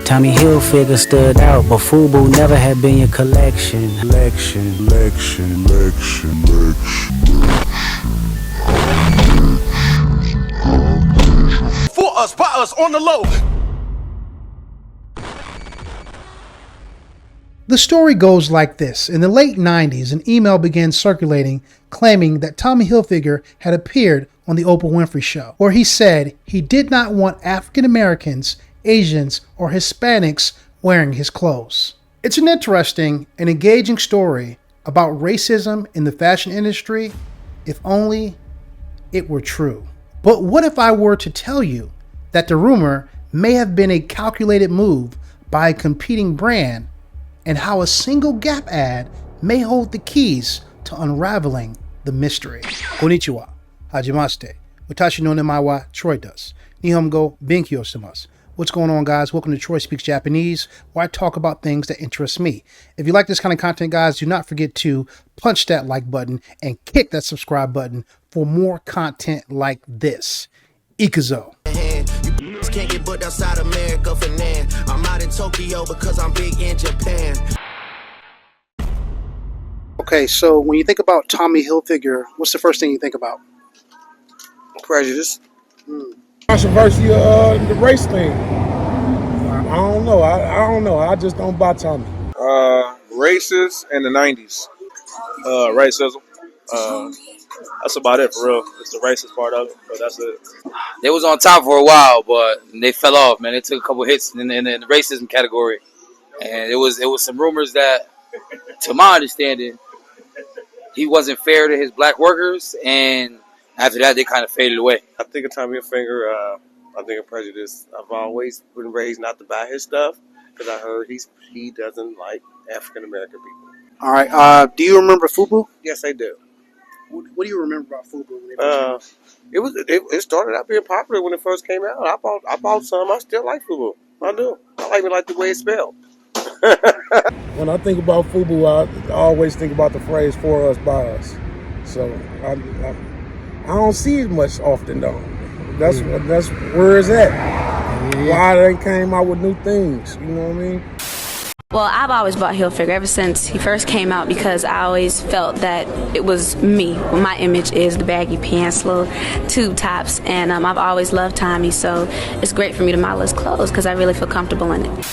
Tommy Hilfiger stood out, but FUBU never had been your collection. For us, by us, on the low. The story goes like this. In the late 90s, an email began circulating claiming that Tommy Hilfiger had appeared on the Oprah Winfrey Show, where he said he did not want African Americans, Asians, or Hispanics wearing his clothes. It's an interesting and engaging story about racism in the fashion industry, if only it were true. But what if I were to tell you that the rumor may have been a calculated move by a competing brand, and how a single Gap ad may hold the keys to unraveling the mystery? Konnichiwa, hajimashite, watashi no namae wa Troy desu. Nihongo benkyou shimasu. What's going on, guys? Welcome to Troy Speaks Japanese, where I talk about things that interest me. If you like this kind of content, guys, do not forget to punch that like button and kick that subscribe button for more content like this. Ikuzo. Can't get booked outside America for now. I'm out in Tokyo because I'm big in Japan. Okay, so when you think about Tommy Hilfiger, what's the first thing you think about? Prejudice. Controversy, the race thing. I don't know. I don't know. I just don't buy Tommy. Racist in the 90s. Racism. That's about it for real. It's the racist part of it, but that's it. They was on top for a while, but they fell off, man. They took a couple hits in the racism category. And it was some rumors that, to my understanding, he wasn't fair to his black workers, and after that, they kind of faded away. I think of Tommy Hilfiger, I think of Prejudice. I've always been raised not to buy his stuff because I heard he doesn't like African American people. All right. Do you remember FUBU? Yes, I do. What do you remember about FUBU? It started out being popular when it first came out. I bought some. I still like FUBU. I do. I like the way it's spelled. When I think about FUBU, I always think about the phrase "for us, by us." So I don't see it much often though. That's where it's at. Why they came out with new things? You know what I mean? Well, I've always bought Hilfiger ever since he first came out because I always felt that it was me. My image is the baggy pants, little tube tops, and I've always loved Tommy, so it's great for me to model his clothes because I really feel comfortable in it.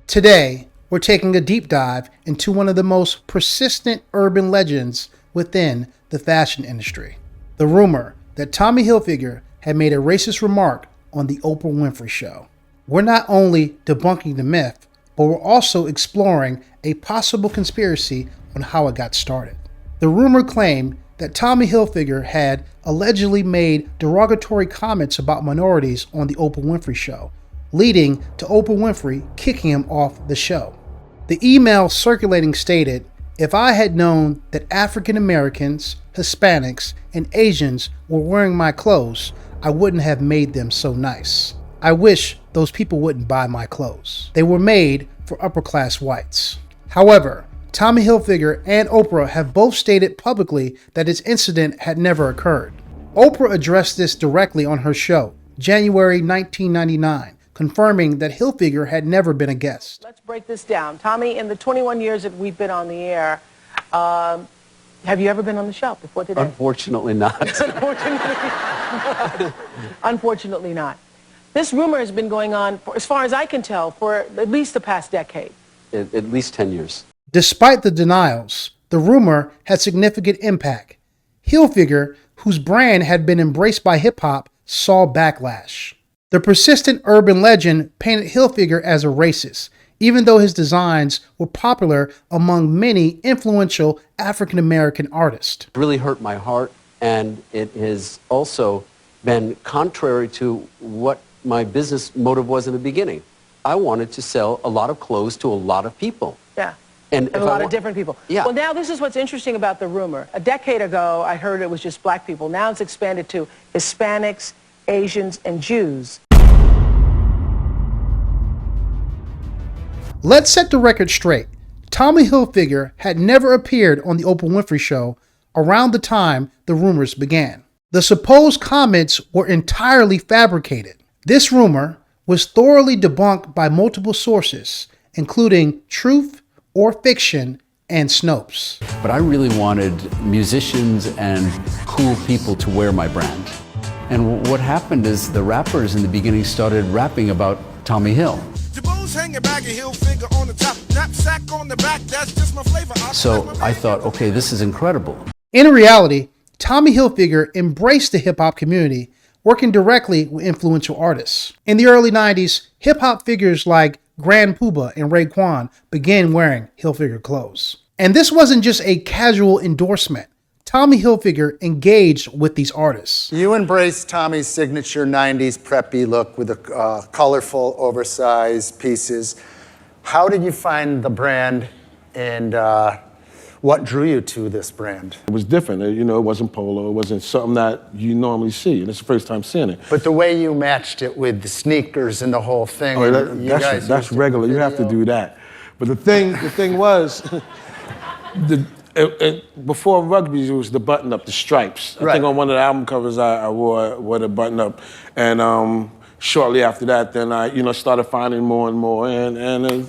Today, we're taking a deep dive into one of the most persistent urban legends within the fashion industry. The rumor that Tommy Hilfiger had made a racist remark on the Oprah Winfrey Show. We're not only debunking the myth, but we're also exploring a possible conspiracy on how it got started. The rumor claimed that Tommy Hilfiger had allegedly made derogatory comments about minorities on the Oprah Winfrey Show, leading to Oprah Winfrey kicking him off the show. The email circulating stated, "If I had known that African Americans, Hispanics, and Asians were wearing my clothes, I wouldn't have made them so nice. I wish those people wouldn't buy my clothes. They were made for upper-class whites." However, Tommy Hilfiger and Oprah have both stated publicly that this incident had never occurred. Oprah addressed this directly on her show, January 1999, confirming that Hilfiger had never been a guest. Let's break this down. Tommy, in the 21 years that we've been on the air, have you ever been on the show before today? Unfortunately not. Unfortunately not. This rumor has been going on, for, as far as I can tell, for at least the past decade. At least 10 years. Despite the denials, the rumor had significant impact. Hilfiger, whose brand had been embraced by hip-hop, saw backlash. The persistent urban legend painted Hilfiger as a racist, even though his designs were popular among many influential African-American artists. It really hurt my heart, and it has also been contrary to what my business motive was in the beginning. I wanted to sell a lot of clothes to a lot of people. Yeah. And a lot of different people. Yeah. Well, now this is what's interesting about the rumor. A decade ago, I heard it was just black people. Now it's expanded to Hispanics, Asians, and Jews. Let's set the record straight. Tommy Hilfiger had never appeared on the Oprah Winfrey Show around the time the rumors began. The supposed comments were entirely fabricated. This rumor was thoroughly debunked by multiple sources, including Truth or Fiction and Snopes. But I really wanted musicians and cool people to wear my brand. And what happened is the rappers in the beginning started rapping about Tommy Hill. So I thought, okay, this is incredible. In reality, Tommy Hilfiger embraced the hip-hop community, working directly with influential artists. In the early 90s, hip-hop figures like Grand Puba and Raekwon began wearing Hilfiger clothes. And this wasn't just a casual endorsement. Tommy Hilfiger engaged with these artists. You embraced Tommy's signature 90s preppy look with the colorful, oversized pieces. How did you find the brand, and what drew you to this brand? It was different. You know, it wasn't polo. It wasn't something that you normally see. And it's the first time seeing it. But the way you matched it with the sneakers and the whole thing. Oh, that's regular. You have to do that. But the thing was, before rugby, it was the button up, the stripes. I think on one of the album covers I wore the button up, and shortly after that, then I started finding more and more, and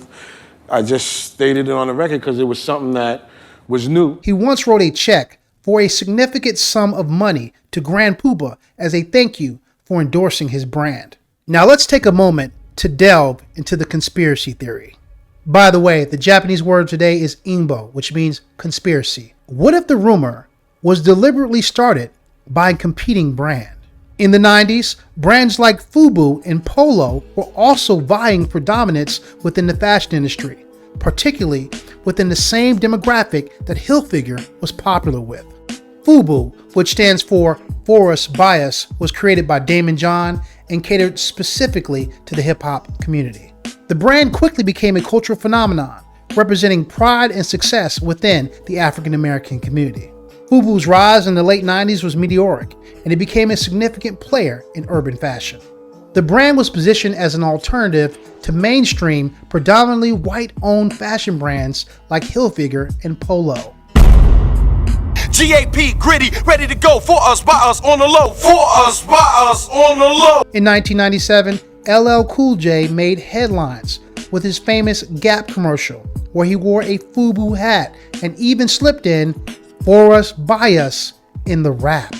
I just stated it on the record because it was something that was new. He once wrote a check for a significant sum of money to Grand Puba as a thank you for endorsing his brand. Now let's take a moment to delve into the conspiracy theory. By the way, the Japanese word today is inbo, which means conspiracy. What if the rumor was deliberately started by a competing brand? In the 90s, brands like FUBU and Polo were also vying for dominance within the fashion industry, particularly within the same demographic that Hilfiger was popular with. FUBU, which stands for Us By Us, was created by Damon John and catered specifically to the hip-hop community. The brand quickly became a cultural phenomenon, representing pride and success within the African American community. FUBU's rise in the late 90s was meteoric, and it became a significant player in urban fashion. The brand was positioned as an alternative to mainstream, predominantly white-owned fashion brands like Hilfiger and Polo. GAP, gritty, ready to go, for us, by us, on the low, for us, by us, on the low. In 1997, LL Cool J made headlines with his famous Gap commercial, where he wore a FUBU hat and even slipped in "For Us, By Us" in the rap.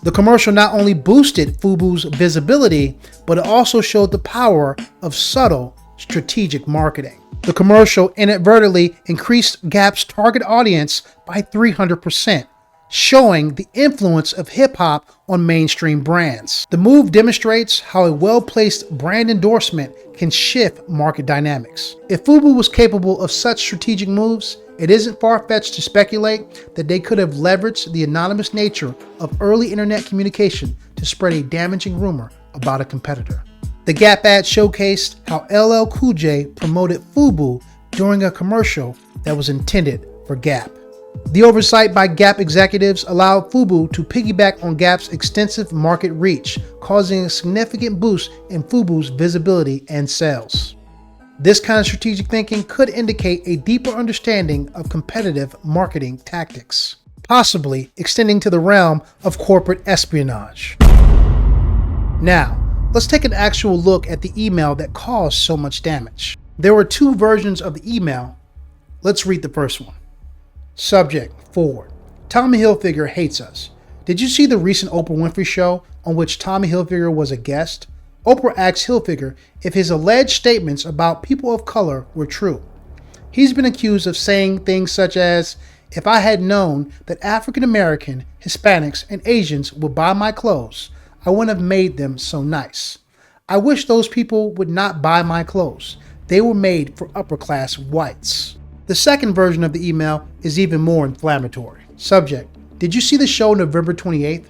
The commercial not only boosted FUBU's visibility, but it also showed the power of subtle, strategic marketing. The commercial inadvertently increased Gap's target audience by 300%, showing the influence of hip-hop on mainstream brands. The move demonstrates how a well-placed brand endorsement can shift market dynamics. If FUBU was capable of such strategic moves, it isn't far-fetched to speculate that they could have leveraged the anonymous nature of early internet communication to spread a damaging rumor about a competitor. The Gap ad showcased how LL Cool J promoted FUBU during a commercial that was intended for Gap. The oversight by Gap executives allowed FUBU to piggyback on Gap's extensive market reach, causing a significant boost in FUBU's visibility and sales. This kind of strategic thinking could indicate a deeper understanding of competitive marketing tactics, possibly extending to the realm of corporate espionage. Now, let's take an actual look at the email that caused so much damage. There were two versions of the email. Let's read the first one. Subject: forward. Tommy Hilfiger hates us. Did you see the recent Oprah Winfrey Show on which Tommy Hilfiger was a guest? Oprah asked Hilfiger if his alleged statements about people of color were true. He's been accused of saying things such as, "If I had known that African American, Hispanics, and Asians would buy my clothes, I wouldn't have made them so nice. I wish those people would not buy my clothes. They were made for upper-class whites." The second version of the email is even more inflammatory. Subject: did you see the show November 28th?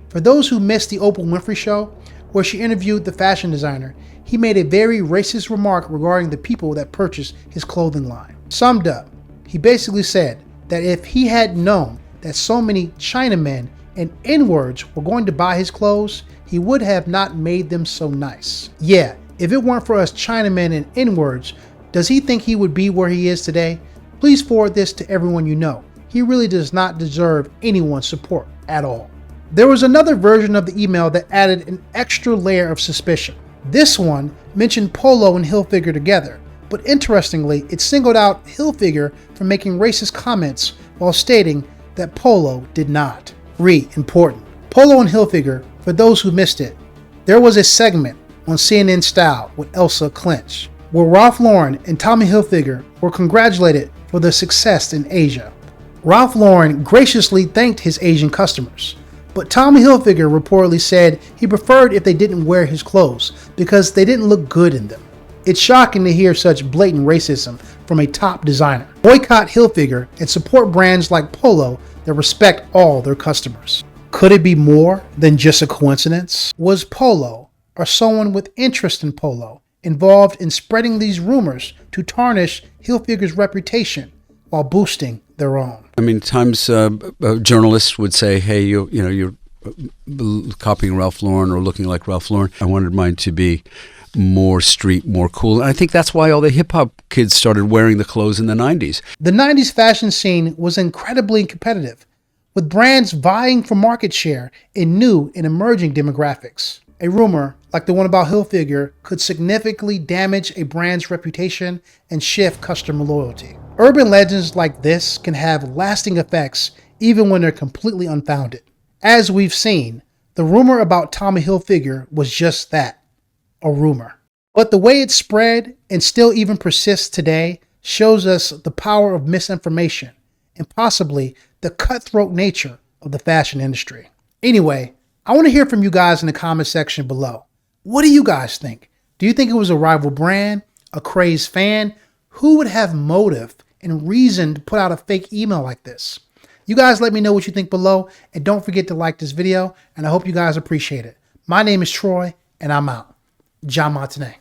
For those who missed the Oprah Winfrey Show, where she interviewed the fashion designer, he made a very racist remark regarding the people that purchased his clothing line. Summed up, he basically said that if he had known that so many Chinamen and N-words were going to buy his clothes, he would have not made them so nice. Yeah, if it weren't for us Chinamen and N-words, does he think he would be where he is today? Please forward this to everyone you know. He really does not deserve anyone's support at all. There was another version of the email that added an extra layer of suspicion. This one mentioned Polo and Hilfiger together, but interestingly, it singled out Hilfiger for making racist comments while stating that Polo did not. Important. Polo and Hilfiger, for those who missed it, there was a segment on CNN Style with Elsa Clinch, where Ralph Lauren and Tommy Hilfiger were congratulated for their success in Asia. Ralph Lauren graciously thanked his Asian customers, but Tommy Hilfiger reportedly said he preferred if they didn't wear his clothes because they didn't look good in them. It's shocking to hear such blatant racism from a top designer. Boycott Hilfiger and support brands like Polo that respect all their customers. Could it be more than just a coincidence? Was Polo, or someone with interest in Polo, involved in spreading these rumors to tarnish Hilfiger's reputation while boosting their own? I mean, times journalists would say, "Hey, you're copying Ralph Lauren or looking like Ralph Lauren." I wanted mine to be more street, more cool. And I think that's why all the hip-hop kids started wearing the clothes in the 90s. The 90s fashion scene was incredibly competitive, with brands vying for market share in new and emerging demographics. A rumor, like the one about Hilfiger, could significantly damage a brand's reputation and shift customer loyalty. Urban legends like this can have lasting effects even when they're completely unfounded. As we've seen, the rumor about Tommy Hilfiger was just that, a rumor. But the way it spread and still even persists today shows us the power of misinformation and possibly the cutthroat nature of the fashion industry. Anyway, I want to hear from you guys in the comment section below. What do you guys think? Do you think it was a rival brand, a crazed fan? Who would have motive and reason to put out a fake email like this? You guys let me know what you think below, and don't forget to like this video, and I hope you guys appreciate it. My name is Troy, and I'm out. John Martinet.